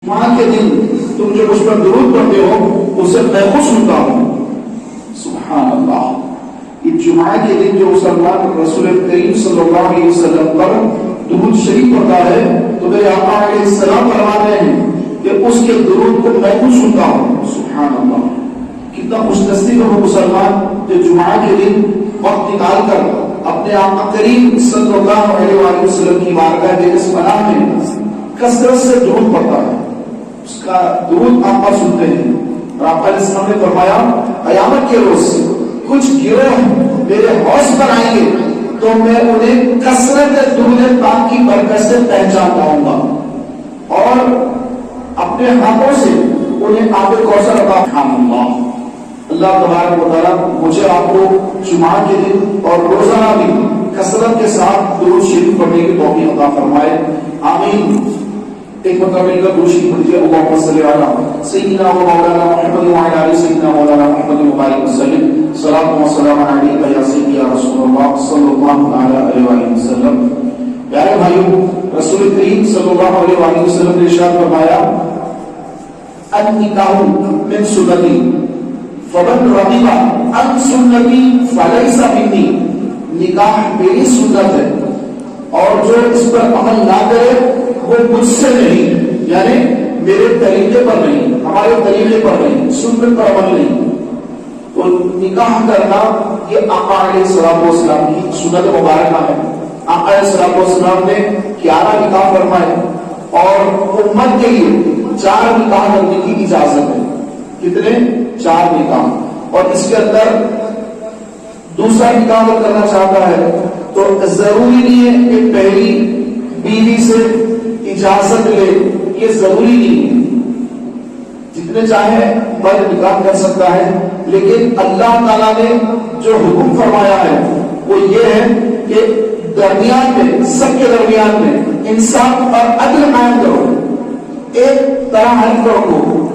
جمعہ کے دن تم جو مجھ پر درود پڑھتے ہو اسے میں خود سنتا ہوں. سبحان اللہ. یہ جمعہ کے دن جو مسلمان رسول کریم صلی اللہ علیہ وسلم پر درود شریف پڑھتا ہے تو میرے آقا علیہ السلام فرماتے ہیں کہ اس کے درود کو میں خود سنتا ہوں. سبحان اللہ. کتنا خوش نصیب ہے وہ مسلمان جو جمعہ کے دن وقت نکال کر اپنے آقا کریم صلی اللہ علیہ وسلم کی بارگاہ پناہ میں کثرت سے درود پڑھتا ہے. اس کا درود آقا سنتے ہیں. اور آقا علیہ السلام نے فرمایا قیامت کے روز کچھ گروہ میرے حوض پر آئیں گے تو میں انہیں کثرت درود پاک کی برکت سے پہچان پاؤں گا اور اپنے ہاتھوں سے انہیں آب کوثر عطا فرماؤں گا. اللہ تبارک و تعالیٰ مجھے آپ کو جمعہ کے دن اور روزانہ بھی کثرت کے ساتھ درود شریف پڑھنے کی توفیق عطا فرمائے. آمین. ایک مرتبہ مل کر درود شریف پڑھیے. اللہم صلی علی سیدنا و مولانا محمد وعلی آل سیدنا مولانا محمد مبارک وسلم. صلاۃ و سلام علیک یا سیدی یا رسول اللہ صلی اللہ علیہ وآلہ وسلم. پیارے بھائیو، رسول کریم صلی اللہ علیہ وآلہ وسلم نے ارشاد فرمایا النکاح من سنتی فمن رغب عن سنتی فلیس منی. نکاح میری سنت ہے اور جو اس پر عمل نہ کرے وہ مجھ سے نہیں، یعنی میرے طریقے پر نہیں، ہمارے طریقے پر نہیں، سنت پر عمل نہیں. تو نکاح کرنا یہ آقا علیہ السلام والسلام کی سنت مبارکہ ہے. آقا علیہ السلام والسلام نے 11 نکاح فرمائے اور امت کے لیے 4 نکاح کرنے کی اجازت ہے. کتنے؟ 4 نکاح. اور اس کے اندر دوسرا نکاح اگر کرنا چاہتا ہے تو ضروری نہیں ہے کہ پہلی بیوی سے اجازت لے، یہ ضروری نہیں ہے. جتنے چاہے مرد نکاح کر سکتا ہے، لیکن اللہ تعالیٰ نے جو حکم فرمایا ہے وہ یہ ہے کہ درمیان میں، سب کے درمیان میں انصاف اور عدل قائم کرو. ایک طرح حل کرو،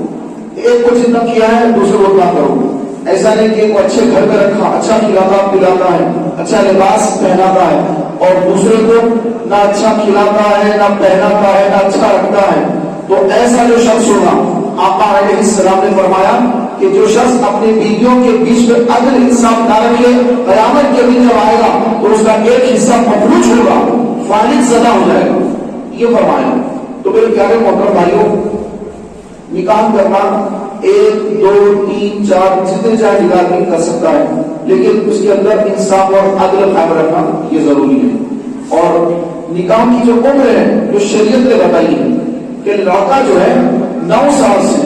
ایک کو جتنا کیا ہے دوسرے کو اتنا کرو. ایسا نہیں کہ وہ اچھے گھر میں رکھا، اچھا کھلاتا پلاتا ہے، اچھا لباس پہناتا ہے اور دوسرے کو نہ اچھا کھلاتا ہے، نہ پہناتا ہے، نہ اچھا رکھتا ہے. تو ایسا جو شخص ہوگا، آقا علیہ السلام نے فرمایا کہ جو شخص اپنی بیویوں کے بیچ میں عدل انصاف نہ رکھے، قیامت کے دن جب آئے گا تو اس کا ایک حصہ مفلوج ہوگا، فالج زدہ ہو جائے گا، یہ فرمایا. تو میرے پیارے محترم بھائیوں، نکاح کرنا 1 2 3 4 جتنے چاہے نکاح کر سکتا ہے، لیکن اس کے اندر انصاف اور عدل قائم رکھنا یہ ضروری ہے. اور نکاح کی جو عمر ہے جو شریعت نے بتائی ہے کہ لڑکا جو ہے 9 سال سے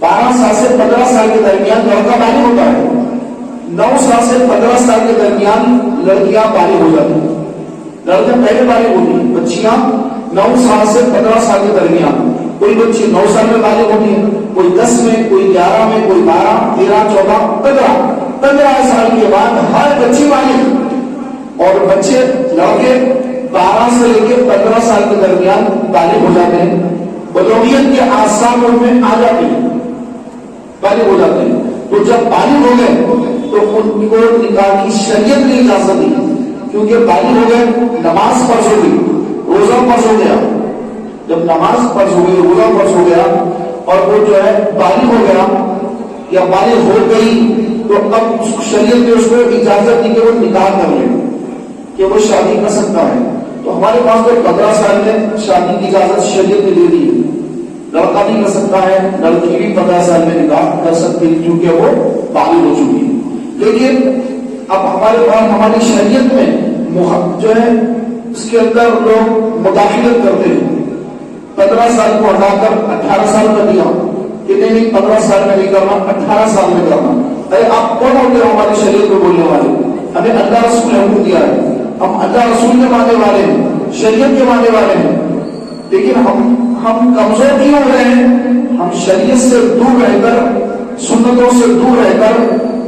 12 سال سے 15 سال کے درمیان لڑکا بالغ ہوتا ہے. 9 سال سے 15 سال کے درمیان لڑکیاں بالغ ہو جاتی ہیں. لڑکیاں پہلے بالغ ہوتی ہیں، بچیاں 9 سال سے 15 سال کے درمیان. کوئی بچی 9 سال میں بالغ ہوتی ہے، کوئی 10 میں، کوئی 11 میں، کوئی 12 13 14 15 سال کے بعد ہر بچی بالغ. اور بچے لڑکے 12 سے لے کے 15 سال کے درمیان بالغ ہو جاتے ہیں. بلوغیت کے آثار ان میں آ جاتے ہیں، بالغ ہو جاتے ہیں. تو جب بالغ ہو گئے تو ان کو نکاح کی شریعت نے اجازت دی، کیونکہ بالغ ہو گئے، نماز فرض ہو گئی، روزہ فرض ہو گیا. جب نماز فرض ہو گئی، روزہ فرض ہو گیا اور وہ جو ہے بالغ ہو گیا یا بالغ ہو گئی تو اب شریعت نے اس کو اجازت دی کہ وہ نکاح کر لے، کہ وہ شادی کر سکتا ہے. تو ہمارے پاس تو 15 سال میں شادی کی اجازت شریعت نے دے دی. لڑکا بھی کر سکتا ہے، لڑکی بھی 15 سال میں نکاح کر سکتی ہے کیونکہ وہ بالغ ہو چکی ہے. لیکن اب ہمارے پاس ہماری شریعت میں جو ہے اس کے اندر لوگ مداخلت کرتے ہیں. 15 سال کو ہٹا کر 18 سال کر دیا کہ نہیں 15 سال میں نہیں کرنا، 18 سال میں کرنا. ارے آپ کون ہوتے ہو ہماری شریعت کو بولنے والے؟ ہمیں اللہ رسول نے حکم دیا ہے، ہم اللہ رسول کے ماننے والے ہیں، شریعت کے ماننے والے ہیں. لیکن ہم کمزور کیوں ہو رہے ہیں؟ ہم شریعت سے دور رہ کر، سنتوں سے دور رہ کر،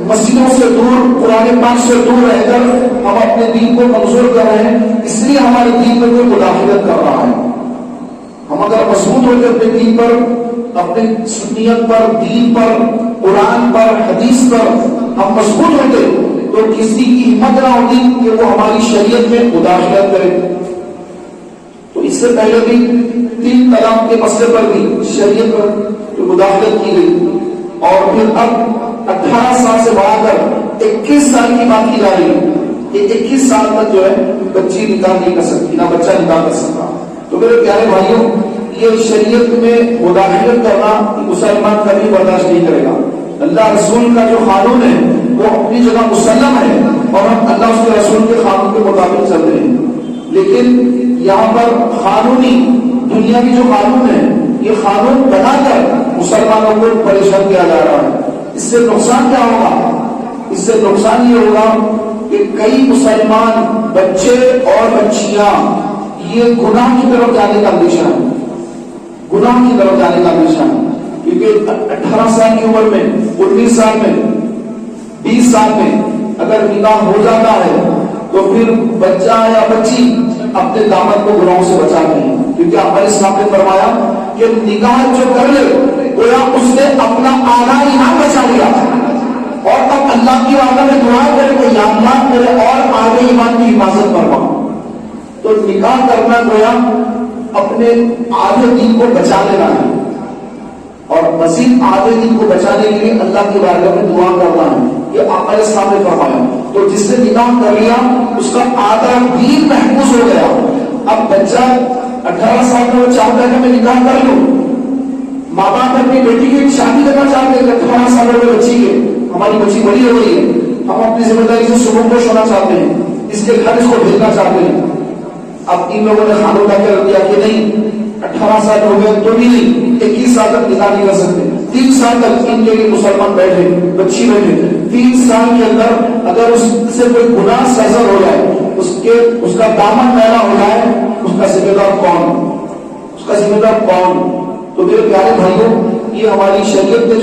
مسجدوں سے دور، قرآن پاک سے دور رہ کر ہم اپنے دین کو کمزور کر رہے ہیں. اس لیے ہمارے دین میں کوئی مداخلت کر رہا ہے. ہم اگر مضبوط ہوتے اپنے دین پر، اپنے سنیت پر، دین پر، قرآن پر، حدیث پر ہم مضبوط ہوتے تو کسی کی ہمت نہ ہوتی کہ وہ ہماری شریعت میں مداخلت کرے. تو اس سے پہلے بھی 3 طلاق کے مسئلے پر بھی شریعت پر مداخلت کی گئی، اور پھر اب 18 سال سے بڑھا کر 21 سال کی بات کی جا رہی ہے کہ 21 سال تک جو ہے بچی نکاح نہیں کر سکتی، نہ بچہ نکاح کر سکتا۔ تو میرے پیارے بھائیوں، یہ شریعت میں مداخلت کرنا مسلمان کبھی برداشت نہیں کرے گا۔ اللہ رسول کا جو قانون ہے وہ اپنی جگہ مسلم ہے، اور ہم اللہ اس کے رسول کے قانون کے مطابق چل رہے ہیں، لیکن یہاں پر قانونی دنیا کی جو قانون ہے، یہ قانون بنا کر مسلمانوں کو پریشان کیا جا رہا ہے۔ اس سے نقصان کیا ہوگا؟ اس سے نقصان یہ ہوگا کہ کئی مسلمان بچے اور بچیاں یہ گناہ کی طرف جانے کا اندیشہ ہے، گناہ کی طرف جانے کا اندیشہ ہے، کیونکہ 18 سال کی عمر میں، 19 سال میں، 20 سال میں اگر نکاح ہو جاتا ہے تو پھر بچہ یا بچی اپنے داماد کو گناہوں سے بچاتے ہیں، کیونکہ ہمارے اسلام نے فرمایا کہ نکاح جو کر لے گویا اس نے اپنا آدھا ایمان بچا لیا، اور اب اللہ کی بارگاہ میں دعا کرے کہ یا اللہ میرے اور آگے ایمان کی حفاظت فرما۔ تو نکاح کرنا گویا اپنے آدھے دین کو بچا لینا ہے، اور مزید آدھے دین کو بچانے کے لیے اللہ کی بارگاہ میں دعا کرنا ہے، یہ آپ نے سامنے فرمایا۔ تو جس نے نکاح کر لیا اس کا آدھا دین محفوظ ہو گیا۔ اب بچہ 18 سال میں وہ چاہتا ہے کہ میں نکاح کر لوں، ماں باپ اپنی بیٹی کی شادی کرنا چاہتے ہیں کہ 18 سالوں میں بچی کے، ہماری بچی بڑی ہو گئی ہے، ہم اپنی ذمہ داری سے صبح کو ہونا چاہتے ہیں، اس کے گھر اس کو بھیجنا چاہتے ہیں۔ اب ان لوگوں نے خانوں کا کر دیا کہ نہیں 18 سال ہو گئے تو بھی نہیں، 21 سال تک نکاح نہیں کر سکتے، 3 سال تک ان کے لیے مسلمان بیٹھے، بچی بیٹھے، 3 سال کے اندر اگر اس سے کوئی گناہ سرزد ہو جائے، اس کا دامن میلا ہو جائے، اس کا ذمہ دار کون؟ اس کا ذمہ دار کون؟ تو میرے پیارے بھائیوں، یہ ہماری شریعت میں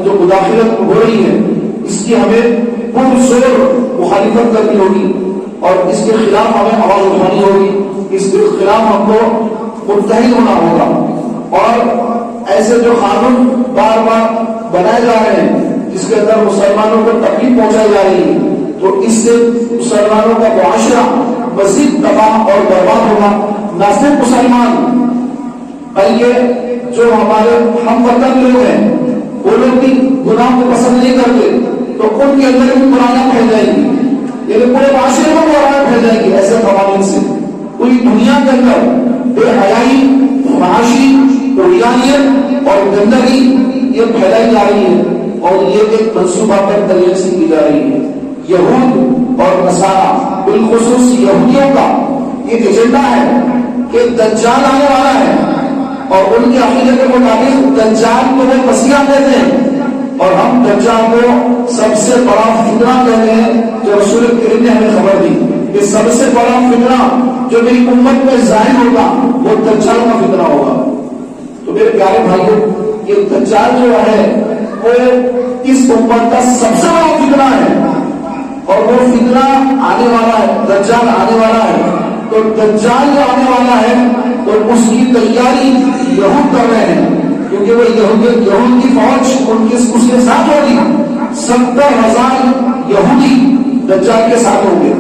جو مداخلت ہو رہی ہے، اس کی ہمیں پرزور مخالفت کرنی ہوگی، اور اس کے خلاف ہمیں آواز اٹھانی ہوگی، اس کے خلاف ہم کو متحد ہونا ہوگا، اور ایسے جو قانون بار بار بنائے جا رہے ہیں جس کے اندر مسلمانوں کو تکلیف پہنچائی جا رہی ہے، تو اس سے مسلمانوں کا معاشرہ مزید تباہ اور برباد ہوگا۔ نہ صرف مسلمان بلکہ جو ہمارے ہم وطن لوگ ہیں وہ لوگ بھی گناہ کو پسند نہیں کرتے، تو ان کے اندر بھی برائیاں پھیل جائیں گی، لیکن پورے معاشرے میں برائیاں پھیل جائیں گی ایسے قوانین سے۔ پوری دنیا کے اندر بے حیائی، فحاشی، عریانیت اور گندگی یہ پھیلائی جا رہی ہے، اور یہ ایک منصوبہ پر طریقے سے کی جا رہی ہے۔ یہود اور نصارہ بالخصوص یہودیوں کا یہ ایجنڈا ہے کہ دجال آنے والا ہے، اور ان کے عقیدے کے مطابق دجال کو وہ مسیح کہتے ہیں، اور ہم دجال کو سب سے بڑا فتنہ کہتے ہیں، جو رسول کریم نے ہمیں خبر دی کہ سب سے بڑا فتنہ جو میری امت میں ظاہر ہوگا وہ دجال کا فتنہ ہوگا۔ تو میرے پیارے بھائیوں، یہ دجال جو ہے وہ اس امت کا سب سے بڑا فتنہ ہے، اور وہ فتنہ آنے والا ہے، دجال آنے والا ہے۔ تو دجال جو آنے والا ہے تو اس کی تیاری یہود کر رہے ہیں، کیونکہ وہ یہود کی فوج اس کے ساتھ ہوگی، 70,000 یہودی دجال کے ساتھ ہوں گے،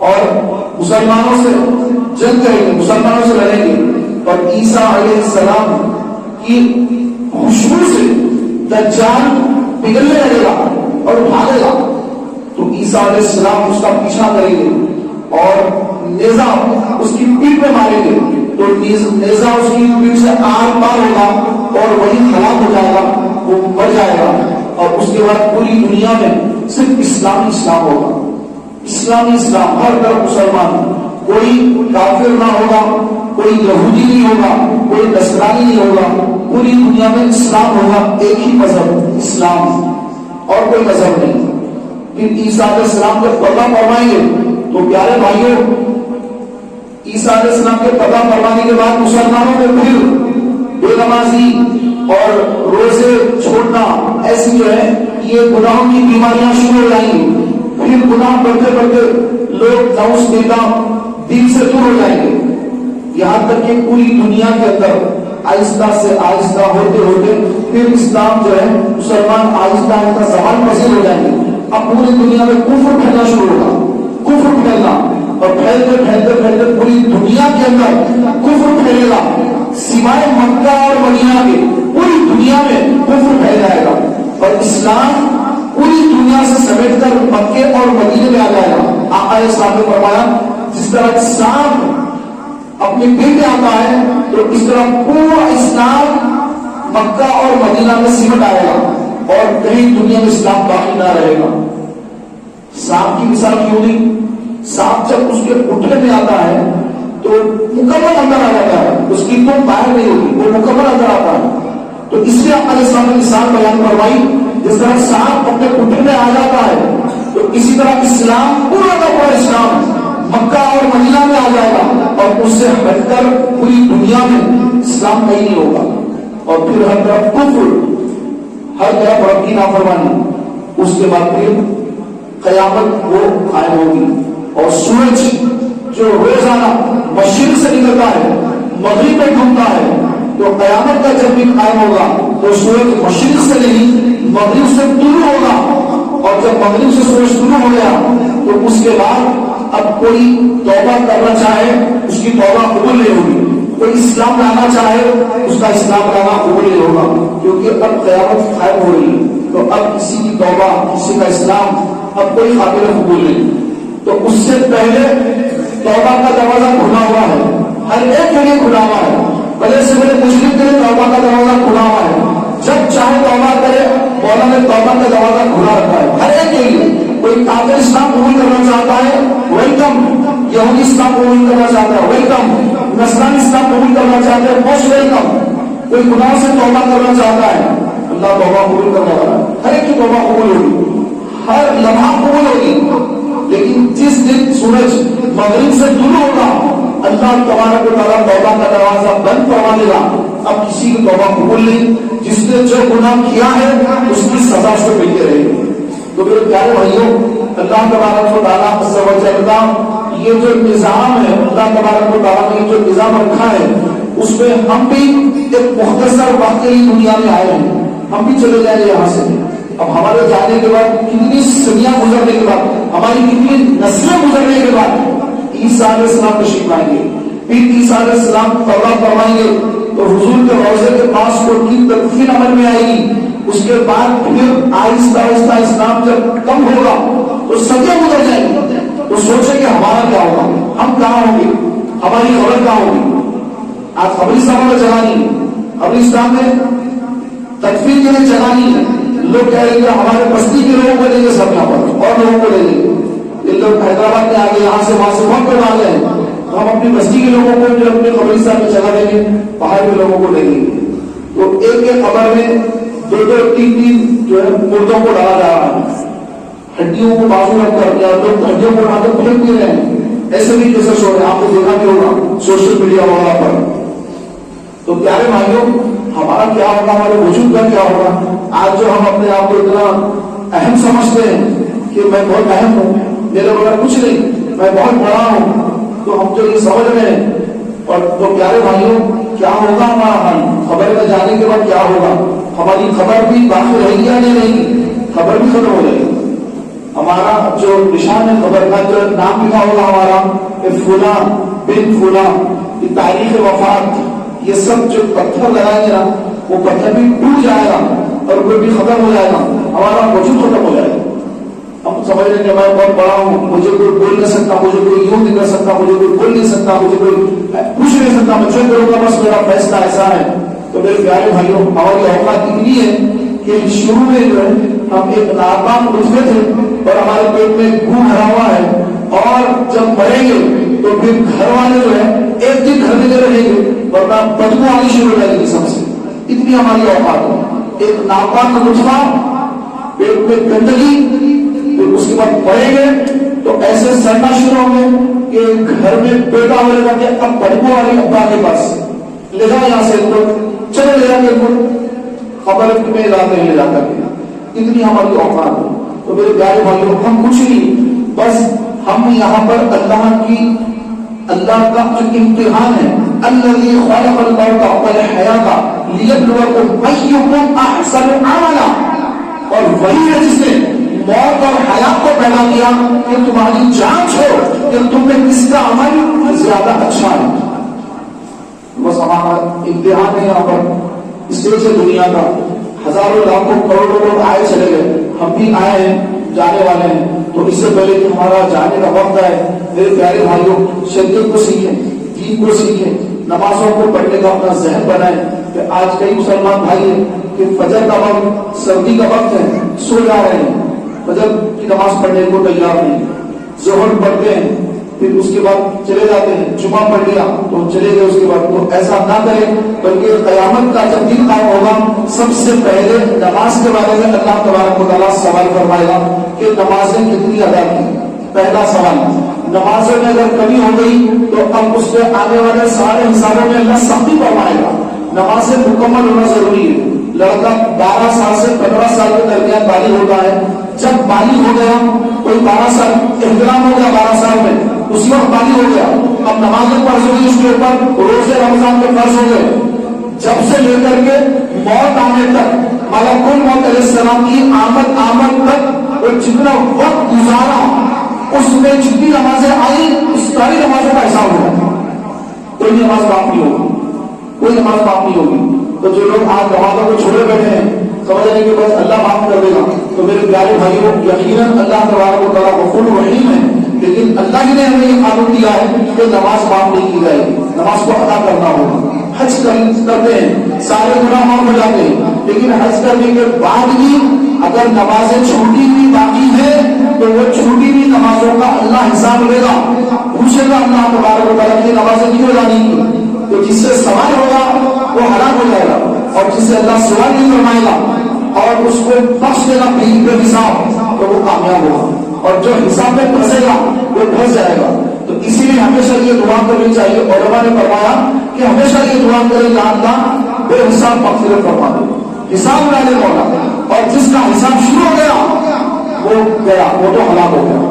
اور مسلمانوں سے جنگ کریں گے، مسلمانوں سے لڑیں گے، اور عیسیٰ علیہ السلام کی خوشبو سے دجال پگھلنے لگے گا اور بھاگے گا، تو عیسیٰ علیہ السلام اس کا پیچھا کریں گے اور نیزہ اس کی پیٹھ میں ماریں گے، تو نیزہ اس کی پیٹھ سے آر پار ہوگا اور وہی ہلاک ہو جائے گا، وہ مر جائے گا، اور اس کے بعد پوری دنیا میں صرف اسلام ہوگا، اسلام، ہر طرف مسلمان، کوئی کافر نہ ہوگا، کوئی یہودی نہیں ہوگا، کوئی نصرانی نہیں ہوگا، پوری دنیا میں اسلام ہوگا، ایک ہی مذہب اسلام، اور کوئی مذہب نہیں۔ پھر عیسیٰ علیہ السلام جب پردہ فرمائیں گے تو پیارے بھائیوں، عیسیٰ علیہ السلام کے پردہ فرمانے کے بعد مسلمانوں میں پھر بے نمازی اور روزے چھوڑنا ایسی جو ہے یہ گناہوں کی بیماریاں شروع ہو جائیں گی، پھر گناہ بڑھتے بڑھتے لوگ نعوذ باللہ دین سے دور ہو جائیں گے، یہاں تک کہ پوری دنیا کے اندر آہستہ سے آہستہ ہوتے ہوتے پھر اسلام جو ہے مسلمان آہستہ آہستہ زوال پذیر ہو جائیں گے۔ اب پوری دنیا میں کفر پھیلنا شروع ہوگا، کفر پھیلنا، اور پھیلتے پھیلتے پھیلتے پوری دنیا کے اندر کفر پھیلے گا، سوائے مکہ اور مدینہ کے پوری دنیا میں کفر پھیل جائے گا، اور اسلام پوری دنیا سے سمیٹ کر مکے اور مدینے میں آ جائے گا۔ آقا اسلام نے فرمایا جس طرح سانپ اپنے پیٹ میں آتا ہے تو اس طرح پورا اسلام مکہ اور مدینہ میں سمٹ آئے گا اور کہیں دنیا میں اسلام باقی نہ رہے گا۔ سانپ کی مثال کیوں نہیں؟ سانپ جب اس کے گھٹنے میں آتا ہے تو مکمل اندر آ جاتا ہے، اس کی تو باہر نہیں ہوتی، وہ مکمل اندر آتا ہے۔ تو اس لیے آقا اسلام نے مثال بیان فرمائی جس طرح سانپ اپنے گھٹنے میں آ جاتا ہے تو اسی طرح اسلام پورا کا پورا اسلام مکہ اور مدینہ میں آ جائے گا اور اس سے ہٹ کر پوری دنیا میں اسلام کہیں نہیں ہوگا، اور پھر ہر طرف کفر، ہر طرف رب کی نافرمانی۔ اس کے بعد پھر قیامت وہ قائم ہوگی اور سورج جو روزانہ مشرق سے نکلتا ہے مغرب میں ڈوبتا ہے، تو قیامت کا جب بھی قائم ہوگا تو سورج مشرق سے نہیں مغرب سے طلوع ہوگا، اور جب مغرب سے سورج طلوع ہو گیا تو اس کے بعد اب کوئی توبہ کرنا چاہے اس کی توبہ قبول نہیں ہوگی، کوئی اسلام لانا چاہے اس کا اسلام لانا قبول نہیں ہوگا، کیونکہ اب قیامت قائم ہو رہی ہے۔ تو اب کسی کی توبہ، کسی کا اسلام اب کوئی قابل قبول نہیں۔ تو اس سے پہلے توبہ کا دروازہ کھلا ہوا ہے، ہر ایک کے لیے کھلا ہوا ہے، بڑے سے بڑے مجرم کے لیے توبہ کا دروازہ کھلا ہوا ہے، جب چاہے توبہ کرے، مولا نے توبہ کا دروازہ کھلا رکھا ہے ہر ایک کے لیے۔ کوئی کافر اسلام قبول کرنا چاہتا ہے ویلکم، یہودی اسلام قبول کرنا چاہتا ہے ویلکم، نصرانی اسلام قبول کرنا چاہتا ہے موسٹ ویلکم، کوئی گناہ سے توبہ کرنا چاہتا ہے اللہ توبہ قبول کرنے والا ہے، ہر ایک کی توبہ قبول ہوگی، ہر لمحہ قبول ہوگی۔ لیکن جس دن سورج مغرب سے طلوع ہوگا اللہ تبارک و تعالیٰ توبہ کا دروازہ بند کروا دے گا، اب کسی کی توبہ قبول نہیں، جس نے جو گناہ کیا ہے اس کی سزا اس کو ملتی رہے گی۔ تو میرے پیارے بھائیوں، اللہ تبارک و تعالیٰ عز و جل کا یہ جو نظام ہے، اللہ تبارک و تعالیٰ نے جو نظام رکھا ہے اس میں ہم بھی ایک مختصر وقت کے لیے دنیا میں آئے ہیں، ہم بھی چلے جائیں یہاں سے۔ اب ہمارے جانے کے بعد کتنی صدیاں گزرنے کے بعد، ہماری کتنی نسلیں گزرنے کے بعد عیسیٰ علیہ السلام تشریف لائیں گے، پھر عیسیٰ علیہ السلام توبہ فرمائیں گے تو حضور کے روضے کے پاس ان کی تدفین عمل میں آئے گی۔ اس کے بعد پھر آہستہ آہستہ اسلام جب کم ہوگا تو صدیاں گزر جائیں گی، تو سوچیں کہ ہمارا کیا ہوگا، ہم کہاں ہوں گے، ہماری خبر کہاں ہوگی۔ آج قبرستان میں جگہ نہیں، قبرستان میں تدفین کے لیے جگہ نہیں ہے، لوگ کہہ رہے ہیں ہمارے بستی کے لوگوں کو لیں گے سب یہاں پر اور لوگوں کو لیں گے، یہ لوگ حیدرآباد میں آگے یہاں سے وہاں سے بہت کروا گئے ہیں، تو ہم اپنی بستی کے لوگوں کو جو اپنے قبرستان میں جگہ دیں گے، باہر کے لوگوں کو لیں گے۔ تو ایک ایک قبر میں دو دو تین تین جو ہے مردوں کو ڈالا جا رہا ہے، ہڈیوں کو بازو رکھ کر یا لوگ ہڈیوں کو ڈال کر پھینک بھی رہے ہیں، ایسے بھی کیسے سو رہے ہیں، آپ کو دیکھا بھی ہوگا سوشل میڈیا وغیرہ پر۔ تو پیارے بھائیوں، ہمارا کیا ہوگا، ہمارے وجود کا کیا ہوگا؟ آج جو ہم اپنے آپ کو اتنا اہم سمجھتے ہیں کہ میں بہت اہم ہوں، میرے بغیر کچھ نہیں، میں بہت بڑا ہوں، تو ہم جو یہ سمجھ رہے ہیں، اور تو پیارے بھائیوں کیا ہوگا ہمارا حال؟ خبر میں جانے کے بعد کیا ہوگا؟ ہماری خبر بھی باقی رہے گی یا نہیں رہے گی؟ خبر بھی ختم ہو جائے گی۔ ہمارا جو نشان ہے خبر کا، جو نام لکھا ہوگا ہمارا فلاں بن فلاں، یہ تاریخ وفات، یہ سب جو پتھر لگائیں گے نا وہ پتھر بھی ٹوٹ جائے گا اور کوئی بھی ختم ہو جائے گا، ہمارا وجود ختم ہو جائے گا۔ ہم سمجھ رہے ہیں کہ میں بہت بڑا ہوں، مجھے کوئی بول نہیں سکتا، مجھے کوئی یوں نہیں کر سکتا، مجھے کوئی بول نہیں سکتا، مجھے کوئی کچھ نہیں سکتا، میں جو کروں گا بس میرا فیصلہ ایسا ہے۔ تو میرے پیارے بھائیوں، ہماری اوقات اتنی ہے کہ شروع میں جو ہے ہم ایک ناکام نطفے تھے اور ہمارے پیٹ میں خون بھرا ہوا ہے، اور جب مریں گے تو پھر گھر والے جو ہے ایک دن گھر میں رہیں گے ورنہ بدبو آنی شروع ہو جائے گی سب سے، اتنی ہماری اوقات ہے۔ ایک ناپاک نطفہ، پیٹ میں گندگی، پھر اس کے بعد مریں گے تو ایسے سڑنا شروع ہوں گے کہ گھر میں بیٹا ہو لگا کہ اب بدبو آ رہی ابا کے پاس، لے جاؤ یہاں سے، چلے لے جاؤ گے، خبر میں لاتے لے جاتا ہے، اتنی ہماری اوقات ہے۔ تو میرے پیارے بھائیوں، ہم کچھ نہیں، بس ہم یہاں پر اللہ کا جو امتحان ہے، الذی خلق الموت والحیات لیبلوکم ایکم احسن عملا، اور وہی ہے جس نے موت اور حیات کو پیدا کیا کہ تمہاری جانچ ہو کہ تم میں کس کا عمل زیادہ اچھا ہے. بس ہمارا امتحان ہے یہاں پر اسٹیج ہے دنیا کا. ہزاروں لاکھوں کروڑوں لوگ آئے چلے گئے, ہم بھی آئے ہیں جانے والے ہیں. تو اس سے پہلے کہ ہمارا جانے کا وقت ہے, میرے پیارے بھائیوں, شریعت کو سیکھیں, دین کو سیکھیں, نمازوں کو پڑھنے کا اپنا ذہن بنائیں. کہ آج کئی مسلمان بھائی ہیں کہ فجر کا وقت, سردی کا وقت ہے, سو جا رہے ہیں, فجر کی نماز پڑھنے کو تیار نہیں, ظہر پڑھتے ہیں پھر اس کے بعد چلے جاتے ہیں, جمعہ پڑھ لیا تو چلے گئے اس کے بعد. تو ایسا نہ کریں, بلکہ قیامت کا جب دن قائم ہوگا سب سے پہلے نماز کے بارے میں اللہ تبارک و تعالیٰ سوال فرمائے گا کہ نمازیں کتنی ادا کی. پہلا سوال, نمازوں میں اگر کمی ہو گئی تو اب اس کے آنے والے سارے حسابوں میں اللہ سختی فرمائے گا. نمازیں مکمل ہونا ضروری ہے. لڑکا 12 سال سے 15 سال کے درمیان بالغ ہوتا ہے. جب بالغ ہو گیا, کوئی 12 سال احترام ہو گیا 12 سال میں, اسی وقت بالغ ہو گیا, اب نمازیں فرض ہوگی اس کے اوپر, روزے رمضان کے فرض ہو گئے. جب سے لے کر کے موت آنے تک, ملک الموت علیہ السلام کی آمد تک وہ جتنا وقت گزارا اس میں جتنی نمازیں آئی اس ساری نمازوں کا حساب ہوگا. کوئی نماز معاف نہیں ہوگی, کوئی نماز معاف نہیں ہوگی. تو جو لوگ آج نمازوں کو چھوڑے بیٹھے ہیں سمجھ رہے کہ بس اللہ معاف کر دے گا, تو میرے پیارے بھائیوں یقیناً اللہ تبارک و تعالیٰ غفور رحیم ہے, لیکن اللہ ہی نے ہمیں یہ قانون دیا ہے کہ نماز معاف نہیں کی جائے گی, نماز کو ادا کرنا ہوگا. حج کرتے ہیں, سارے گناہ معاف ہو جاتے ہیں, لیکن حج کرنے کے بعد بھی اگر نمازیں چھوٹی بھی باقی ہے تو وہ چھوٹی بھی نمازوں کا اللہ حساب لے گا, پوچھے گا اللہ تبارک و تعالیٰ کی نمازیں کیوں ادا نہیں کی. تو جس سے سوال ہوگا وہ ہلاک ہو جائے گا, اور جس سے اللہ سوال نہیں فرمائے گا اور اس کو بخش دے گا بے حساب تو وہ کامیاب ہوگا, اور جو حساب میں پھنسے گا وہ پھنس جائے گا. تو اسی لیے ہمیشہ یہ دعا کرنی چاہیے. علماء نے فرمایا کہ ہمیشہ یہ دعا کرے یا اللہ بے حساب مغفرت فرما دے, حساب نہ لے مولا, اور جس کا حساب شروع ہو گیا وہ گیا, وہ تو ہلاک ہو گیا.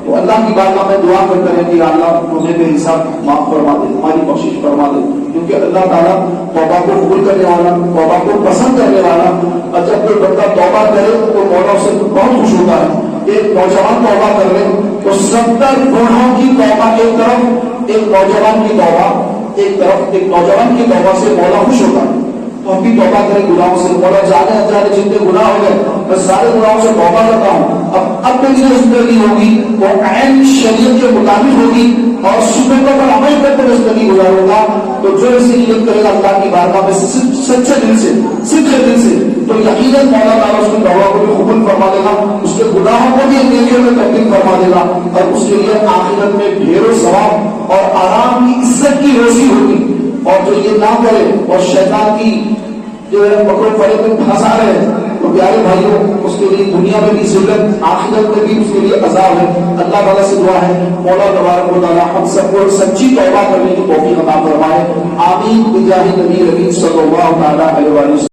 تو اللہ کی بارگاہ میں دعا کرتے ہیں کہ اللہ تمہیں بے حساب معاف فرما دے, ہماری بخشش فرما دے, کیونکہ اللہ تعالیٰ توبہ کو قبول کرنے والا, توبہ کو پسند کرنے والا, اور جب کوئی بندہ توبہ کرے تو مولا اسے بہت خوش ہوتا ہے. ایک نوجوان توبہ کر لے تو 70 گناہوں کی توبہ ایک طرف, ایک نوجوان کی توبہ ایک طرف, ایک نوجوان کی توبہ سے مولا خوش ہوتا ہے. تو ہم بھی توبہ کریں گناہوں سے. مولا جانے انجانے جتنے گناہ ہو گئے میں سارے گناہوں سے توبہ کرتا ہوں. اب میری جو زندگی ہوگی وہ عین شریعت کے مطابق ہوگی اور سنتوں پر عمل کرتے ہوئے زندگی گزاروں گا. تو جو اسے نیت کرے گا اللہ کی بارگاہ میں سچے دل سے, سچے دل سے, تو یقیناً مولا تعالیٰ اس کی توبہ کو بھی قبول فرما دے گا, اس کے گناہوں کو بھی نیکیوں میں تبدیل فرما دے گا, اور اس کے لیے آخرت میں ڈھیر و ثواب اور آرام کی عزت کی روزی ہوگی. اور جو یہ نہ کرے اور شیطان کی جو ہے پکڑ پڑے میں پھنسا رہے تو پیارے بھائیوں اس کے لیے دنیا میں بھی ذلت, آخرت میں بھی اس کے لیے عذاب ہے. اللہ تعالیٰ سے دعا ہے مولا تبارک و تعالیٰ ہم سب کو سچی توبہ کرنے کی توفیق عطا فرمائے. آمین بجاہ نبی ربی صلی اللہ علیہ وسلم.